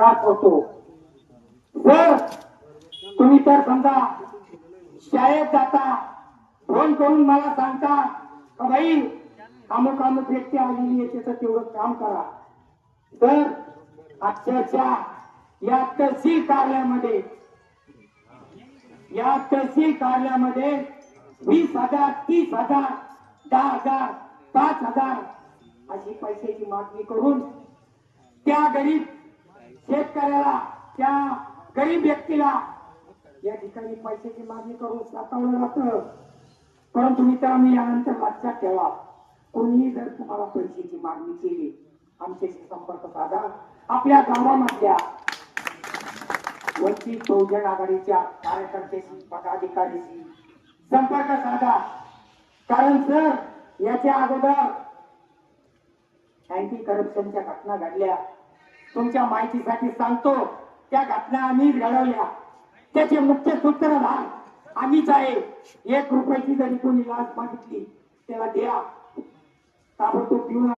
त्रास होतो. जर तुम्ही तर समजा शाळेत जाता, फोन करून मला सांगता का बाई अमुक अमुक व्यक्ती आलेली आहे, त्याचं तेवढं काम करा, तर अक्षरशः या तहसील कार्यालयामध्ये 20,000, 30,000, 10,000, 5,000 अशी पैशाची मागणी करून त्या गरीब शेतकऱ्याला, त्या गरीब व्यक्तीला या ठिकाणी पैशाची मागणी करून साठवलं जातं. परंतु मित्रांनो, यानंतर लक्षात ठेवा, कोणी जर तुम्हाला पैशाची मागणी केली, आमच्याशी संपर्क साधा. आपल्या गावामधल्या वंचित बहुजन आघाडीच्या कार्यकर्त्याशी, पदाधिकाऱ्याशी संपर्क साधा. कारण सर, याच्या अगोदर अँटी करप्शनच्या घटना घडल्या. तुमच्या माहितीसाठी सांगतो, त्या घटना आम्ही घडवल्या. त्याचे मुख्य सूत्रधार आम्हीच आहे. 1 रुपयाची जरी कोणी लाच मागितली त्याला द्या, ताबडतोब देऊ नका.